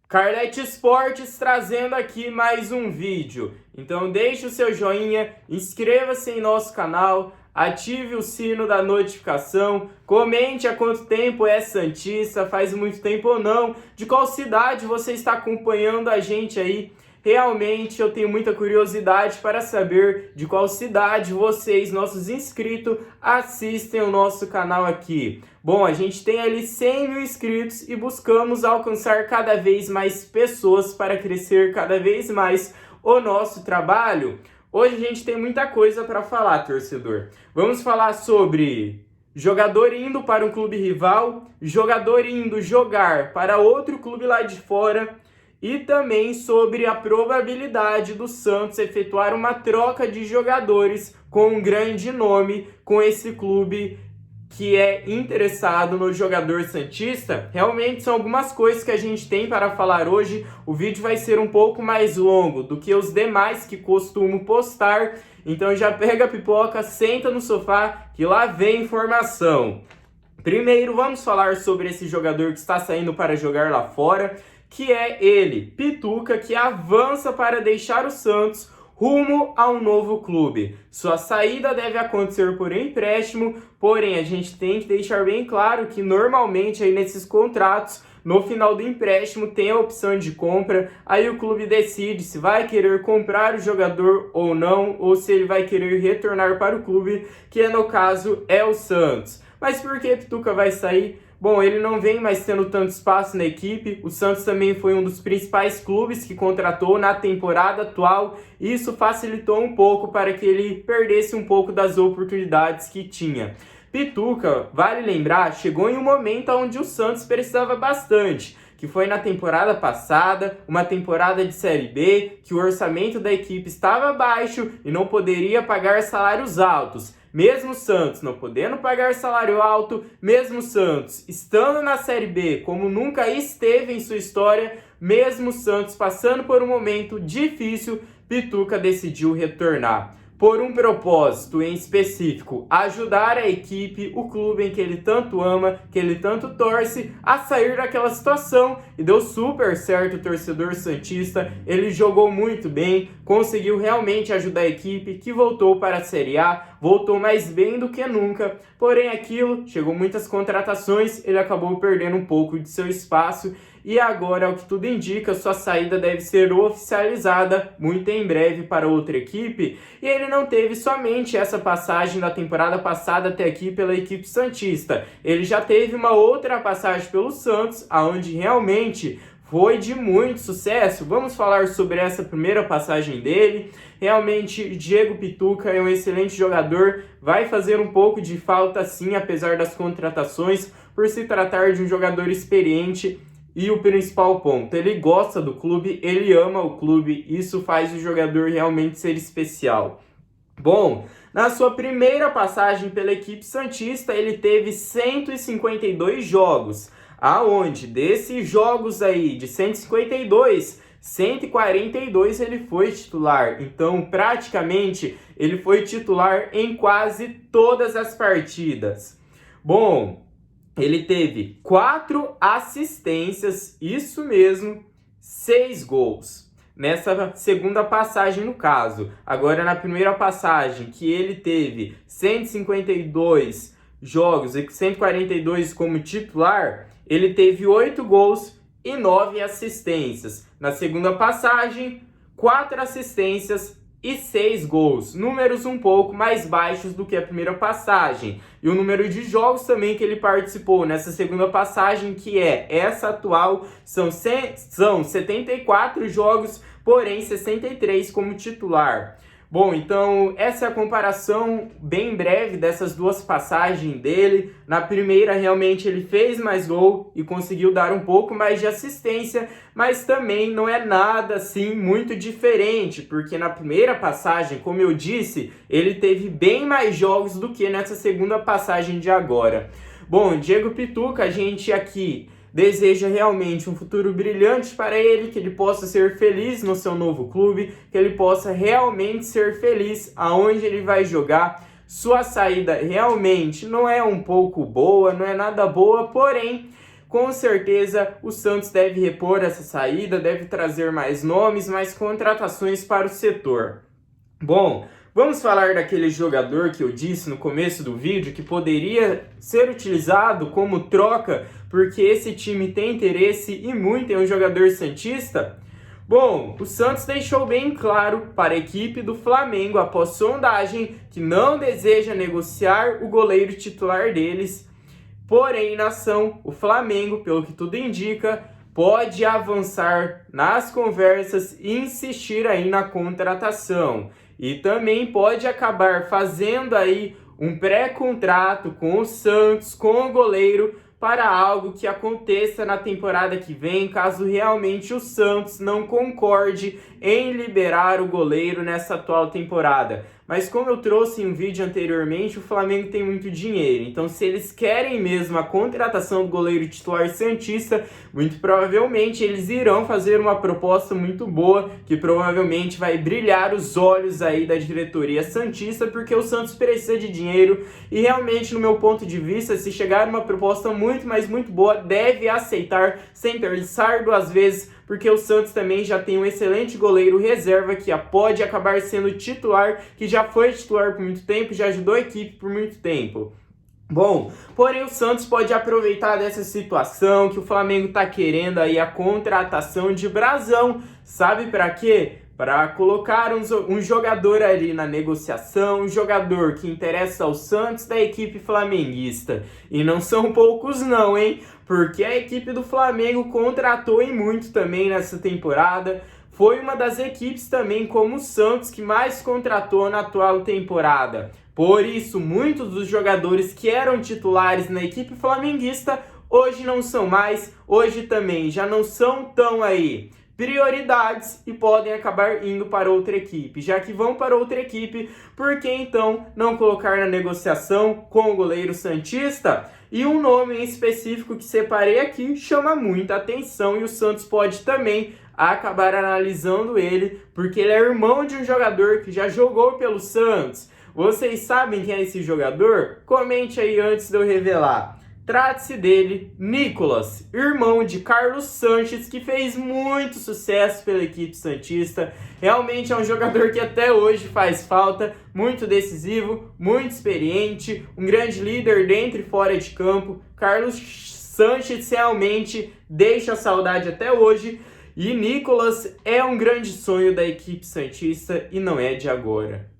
Carlete Esportes trazendo aqui mais um vídeo. Então deixe o seu joinha, inscreva-se em nosso canal, ative o sino da notificação, comente há quanto tempo é santista, faz muito tempo ou não, de qual cidade você está acompanhando a gente aí. Realmente eu tenho muita curiosidade para saber de qual cidade vocês, nossos inscritos, assistem o nosso canal aqui. Bom, a gente tem ali 100 mil inscritos e buscamos alcançar cada vez mais pessoas para crescer cada vez mais o nosso trabalho. Hoje a gente tem muita coisa para falar, torcedor. Vamos falar sobre jogador indo para um clube rival, jogador indo jogar para outro clube lá de fora, e também sobre a probabilidade do Santos efetuar uma troca de jogadores com um grande nome com esse clube que é interessado no jogador santista. Realmente são algumas coisas que a gente tem para falar hoje. O vídeo vai ser um pouco mais longo do que os demais que costumo postar. Então já pega a pipoca, senta no sofá que lá vem informação. Primeiro vamos falar sobre esse jogador que está saindo para jogar lá fora, que é ele, Pituca, que avança para deixar o Santos rumo a um novo clube. Sua saída deve acontecer por empréstimo, porém a gente tem que deixar bem claro que normalmente aí nesses contratos, no final do empréstimo tem a opção de compra, aí o clube decide se vai querer comprar o jogador ou não, ou se ele vai querer retornar para o clube, que no caso é o Santos. Mas por que Pituca vai sair? Bom, ele não vem mais tendo tanto espaço na equipe. O Santos também foi um dos principais clubes que contratou na temporada atual. E isso facilitou um pouco para que ele perdesse um pouco das oportunidades que tinha. Pituca, vale lembrar, chegou em um momento onde o Santos precisava bastante, que foi na temporada passada, uma temporada de Série B, que o orçamento da equipe estava baixo e não poderia pagar salários altos. Mesmo o Santos não podendo pagar salário alto, mesmo o Santos estando na Série B como nunca esteve em sua história, mesmo o Santos passando por um momento difícil, Pituca decidiu retornar. Por um propósito em específico, ajudar a equipe, o clube em que ele tanto ama, que ele tanto torce, a sair daquela situação. E deu super certo o torcedor santista, ele jogou muito bem, conseguiu realmente ajudar a equipe, que voltou para a Série A, voltou mais bem do que nunca. Porém aquilo, chegou muitas contratações, ele acabou perdendo um pouco de seu espaço. E agora, ao que tudo indica, sua saída deve ser oficializada muito em breve para outra equipe. E ele não teve somente essa passagem da temporada passada até aqui pela equipe santista. Ele já teve uma outra passagem pelo Santos, aonde realmente foi de muito sucesso. Vamos falar sobre essa primeira passagem dele. Realmente, Diego Pituca é um excelente jogador, vai fazer um pouco de falta sim, apesar das contratações, por se tratar de um jogador experiente. E o principal ponto, ele gosta do clube, ele ama o clube, isso faz o jogador realmente ser especial. Bom, na sua primeira passagem pela equipe santista, ele teve 152 jogos, aonde desses jogos aí de 152, 142 ele foi titular. Então, praticamente, ele foi titular em quase todas as partidas. Bom, ele teve 4 assistências, isso mesmo, 6 gols. Nessa segunda passagem no caso. Agora na primeira passagem, que ele teve 152 jogos e 142 como titular, ele teve 8 gols e 9 assistências. Na segunda passagem, 4 assistências e 6 gols, números um pouco mais baixos do que a primeira passagem. E o número de jogos também que ele participou nessa segunda passagem, que é essa atual, são 74 jogos, porém 63 como titular. Bom, então essa é a comparação bem breve dessas duas passagens dele. Na primeira, realmente, ele fez mais gol e conseguiu dar um pouco mais de assistência, mas também não é nada assim muito diferente, porque na primeira passagem, como eu disse, ele teve bem mais jogos do que nessa segunda passagem de agora. Bom, Diego Pituca, a gente aqui deseja realmente um futuro brilhante para ele, que ele possa ser feliz no seu novo clube, que ele possa realmente ser feliz aonde ele vai jogar. Sua saída realmente não é um pouco boa, não é nada boa, porém, com certeza o Santos deve repor essa saída, deve trazer mais nomes, mais contratações para o setor. Bom, vamos falar daquele jogador que eu disse no começo do vídeo que poderia ser utilizado como troca porque esse time tem interesse e muito em um jogador santista? Bom, o Santos deixou bem claro para a equipe do Flamengo após sondagem que não deseja negociar o goleiro titular deles. Porém, na ação, o Flamengo, pelo que tudo indica, pode avançar nas conversas e insistir aí na contratação. E também pode acabar fazendo aí um pré-contrato com o Santos, com o goleiro, para algo que aconteça na temporada que vem, caso realmente o Santos não concorde em liberar o goleiro nessa atual temporada. Mas como eu trouxe em um vídeo anteriormente, o Flamengo tem muito dinheiro. Então, se eles querem mesmo a contratação do goleiro titular santista, muito provavelmente eles irão fazer uma proposta muito boa, que provavelmente vai brilhar os olhos aí da diretoria santista, porque o Santos precisa de dinheiro e realmente, no meu ponto de vista, se chegar uma proposta muito, mas muito boa, deve aceitar sem pensar duas vezes, porque o Santos também já tem um excelente goleiro reserva que pode acabar sendo titular, que já foi titular por muito tempo, já ajudou a equipe por muito tempo. Bom, porém o Santos pode aproveitar dessa situação que o Flamengo tá querendo aí a contratação de Brazão. Sabe para quê? Para colocar um jogador ali na negociação, um jogador que interessa ao Santos da equipe flamenguista. E não são poucos não, hein? Porque a equipe do Flamengo contratou e muito também nessa temporada. Foi uma das equipes também, como o Santos, que mais contratou na atual temporada. Por isso, muitos dos jogadores que eram titulares na equipe flamenguista, hoje não são mais, hoje também já não são tão aí prioridades e podem acabar indo para outra equipe. Já que vão para outra equipe, por que então não colocar na negociação com o goleiro santista? E um nome em específico que separei aqui chama muita atenção e o Santos pode também acabar analisando ele, porque ele é irmão de um jogador que já jogou pelo Santos. Vocês sabem quem é esse jogador? Comente aí antes de eu revelar. Trata-se dele, Nicolas, irmão de Carlos Sanches, que fez muito sucesso pela equipe santista. Realmente é um jogador que até hoje faz falta, muito decisivo, muito experiente, um grande líder dentro e fora de campo. Carlos Sanches realmente deixa saudade até hoje. E Nicolas é um grande sonho da equipe santista e não é de agora.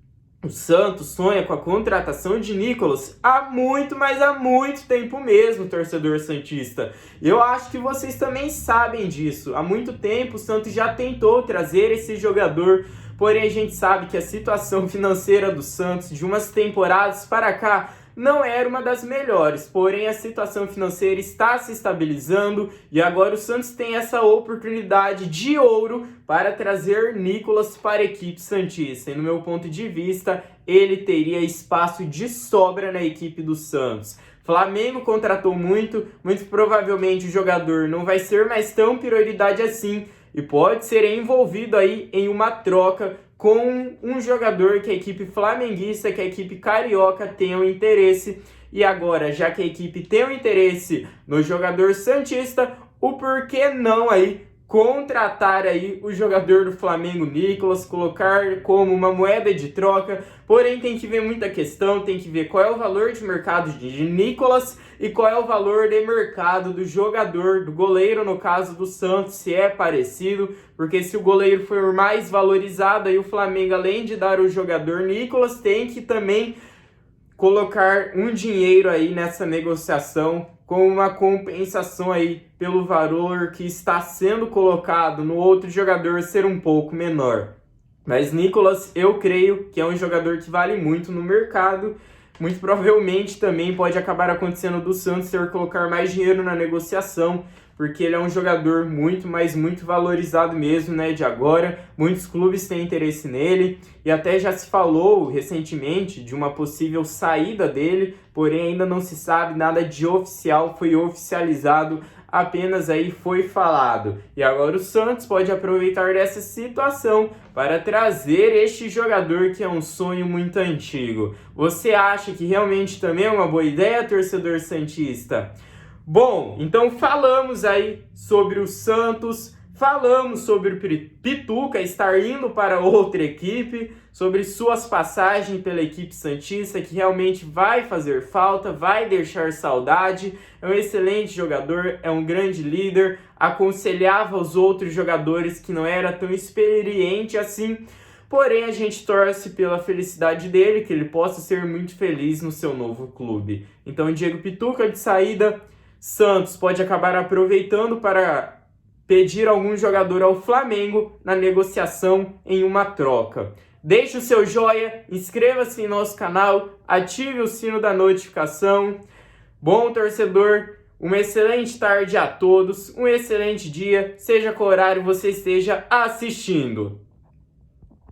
O Santos sonha com a contratação de Nicolas há muito, mas há muito tempo mesmo, torcedor santista. Eu acho que vocês também sabem disso. Há muito tempo o Santos já tentou trazer esse jogador, porém a gente sabe que a situação financeira do Santos de umas temporadas para cá não era uma das melhores, porém a situação financeira está se estabilizando e agora o Santos tem essa oportunidade de ouro para trazer Nicolas para a equipe santista. E no meu ponto de vista, ele teria espaço de sobra na equipe do Santos. Flamengo contratou muito provavelmente o jogador não vai ser mais tão prioridade assim e pode ser envolvido aí em uma troca com um jogador que a equipe flamenguista, que a equipe carioca tenha um interesse. E agora, já que a equipe tem um interesse no jogador santista, o porquê não aí contratar aí o jogador do Flamengo, Nicolas, colocar como uma moeda de troca. Porém, tem que ver muita questão, tem que ver qual é o valor de mercado de Nicolas e qual é o valor de mercado do jogador, do goleiro, no caso do Santos, se é parecido, porque se o goleiro for mais valorizado, aí o Flamengo, além de dar o jogador Nicolas, tem que também colocar um dinheiro aí nessa negociação com uma compensação aí pelo valor que está sendo colocado no outro jogador ser um pouco menor. Mas Nicolas, eu creio que é um jogador que vale muito no mercado. Muito provavelmente também pode acabar acontecendo do Santos ter que colocar mais dinheiro na negociação, porque ele é um jogador muito, mas muito valorizado mesmo, né, de agora. Muitos clubes têm interesse nele e até já se falou recentemente de uma possível saída dele, porém ainda não se sabe nada de oficial, foi oficializado, apenas aí foi falado. E agora o Santos pode aproveitar dessa situação para trazer este jogador que é um sonho muito antigo. Você acha que realmente também é uma boa ideia, torcedor santista? Bom, então falamos aí sobre o Santos, falamos sobre o Pituca estar indo para outra equipe, sobre suas passagens pela equipe santista, que realmente vai fazer falta, vai deixar saudade. É um excelente jogador, é um grande líder, aconselhava os outros jogadores que não era tão experiente assim. Porém, a gente torce pela felicidade dele, que ele possa ser muito feliz no seu novo clube. Então, Diego Pituca de saída. Santos pode acabar aproveitando para pedir algum jogador ao Flamengo na negociação em uma troca. Deixe o seu joia, inscreva-se em nosso canal, ative o sino da notificação. Bom torcedor, uma excelente tarde a todos, um excelente dia, seja qual horário você esteja assistindo.